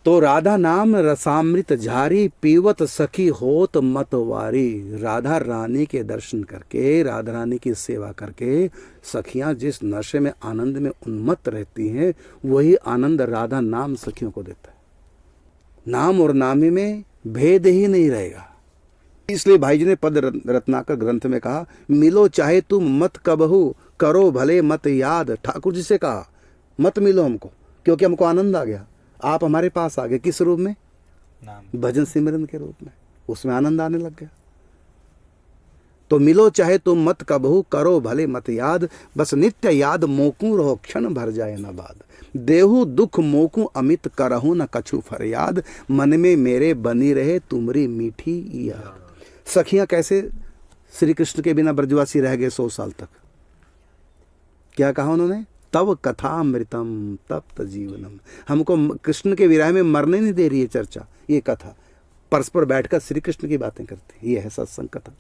तो राधा नाम रसामृत झारी पीवत सखी होत मतवारी। राधा रानी के दर्शन करके, राधा रानी की सेवा करके सखियां जिस नशे में, आनंद में उन्मत्त रहती हैं, वही आनंद राधा नाम सखियों को देता है। नाम और नामी में भेद ही नहीं रहेगा। इसलिए भाई जी ने पद रत्नाकर ग्रंथ में कहा, मिलो चाहे तुम मत कबहू, करो भले मत याद। ठाकुर जी से कहा मत मिलो हमको, क्योंकि हमको आनंद आ गया। आप हमारे पास आ गए, किस रूप में? नाम, भजन सिमरन के रूप में। उसमें आनंद आने लग गया। तो मिलो चाहे तुम मत कबहू, करो भले मत याद। बस नित्य याद मोकू रहो, क्षण भर जाए न बाद। देहु दुख मोकू अमित करहु न कछु फरियाद। मन में मेरे बनी रहे तुमरी मीठी याद। सखियां कैसे श्री कृष्ण के बिना ब्रजवासी रह गए 100 साल तक? क्या कहा उन्होंने? तव कथामृतम तप्त जीवनम। हमको कृष्ण के विरह में मरने नहीं दे रही है चर्चा। ये कथा परस्पर बैठकर श्री कृष्ण की बातें करती, ये है सत्संग कथा।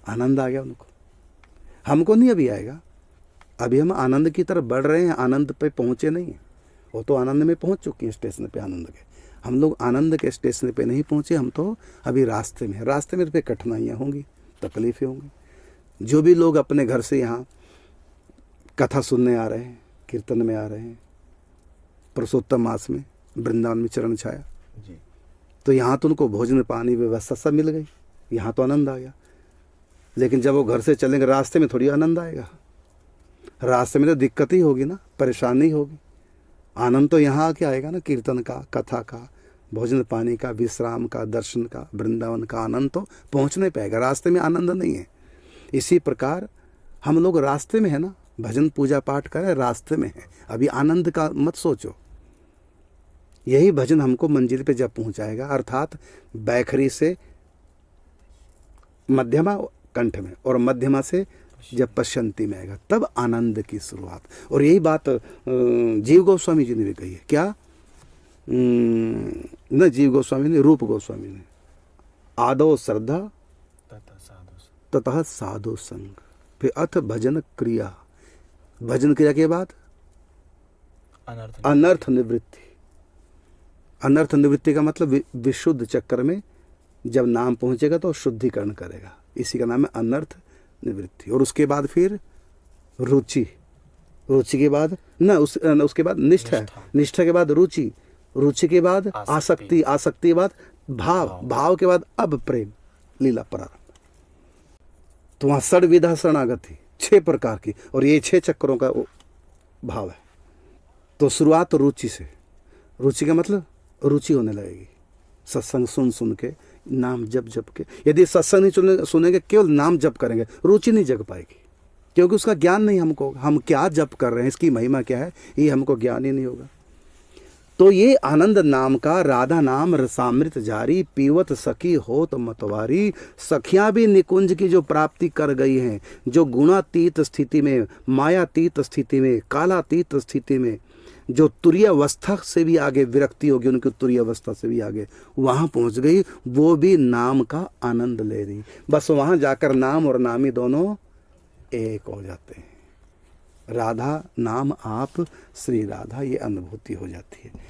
आनंद आ गया उनको, हमको नहीं अभी आएगा। अभी हम आनंद की तरफ बढ़ रहे हैं, आनंद पे पहुंचे नहीं हैं। वो तो आनंद में पहुंच चुकी है, स्टेशन पे आनंद के। हम लोग आनंद के स्टेशन पे नहीं पहुंचे, हम तो अभी रास्ते में। रास्ते में पे कठिनाइयाँ होंगी, तकलीफें होंगी। जो भी लोग अपने घर से यहाँ कथा सुनने आ रहे हैं, कीर्तन में आ रहे हैं, पुरुषोत्तम मास में वृंदावन में चरण छाया जी, तो यहाँ तो उनको भोजन पानी व्यवस्था सब मिल गई, यहाँ तो आनंद आ गया। लेकिन जब वो घर से चलेंगे, रास्ते में थोड़ी आनंद आएगा। रास्ते में तो दिक्कत ही होगी ना, परेशानी होगी। आनंद तो यहाँ आके आएगा ना, कीर्तन का, कथा का, भोजन पानी का, विश्राम का, दर्शन का, वृंदावन का आनंद तो पहुँचने पाएगा। रास्ते में आनंद नहीं है। इसी प्रकार हम लोग रास्ते में है ना, भजन पूजा पाठ करें, रास्ते में है। अभी आनंद का मत सोचो। यही भजन हमको मंजिल पे जब पहुंचाएगा, अर्थात बैखरी से मध्यमा कंठ में और मध्यमा से जब पश्यंती में आएगा, तब आनंद की शुरुआत। और यही बात जीव गोस्वामी जी ने भी कही है। क्या? न जीव गोस्वामी ने, रूप गोस्वामी ने, आदो श्रद्धा ततः साधु संग, फिर अथ भजन क्रिया। भजन क्रिया के बाद अनर्थ निवृत्ति। अनर्थ निवृत्ति का मतलब विशुद्ध चक्कर में जब नाम पहुंचेगा तो शुद्धिकरण करेगा, इसी का नाम है अनर्थ निवृत्ति। और उसके बाद फिर रुचि, रुचि के बाद उसके बाद निष्ठा, निष्ठा के बाद रुचि, रुचि के बाद आसक्ति, आसक्ति के बाद भाव, भाव के बाद अब प्रेम, लीला प्रारंभ। तो वहां षड्विधा शरणागति, 6 प्रकार की, और ये 6 चक्करों का भाव है। तो शुरुआत रुचि से। रुचि का मतलब रुचि होने लगेगी सत्संग सुन सुन के, नाम जप जप के। यदि सत्संग नहीं सुनेंगे, केवल नाम जप करेंगे, रुचि नहीं जग पाएगी, क्योंकि उसका ज्ञान नहीं हमको। हम क्या जप कर रहे हैं, इसकी महिमा क्या है, ये हमको ज्ञान ही नहीं होगा। तो ये आनंद नाम का, राधा नाम रसामृत जारी, पीवत सखी होत मतवारी। सखियां भी निकुंज की जो प्राप्ति कर गई हैं, जो गुणातीत स्थिति में, मायातीत स्थिति में, कालातीत स्थिति में, जो तुरीय अवस्था से भी आगे विरक्ति होगी, उनकी तुरीय अवस्था से भी आगे वहाँ पहुँच गई, वो भी नाम का आनंद ले रही। बस वहाँ जाकर नाम और नामी दोनों एक हो जाते हैं। राधा नाम आप, श्री राधा, ये अनुभूति हो जाती है।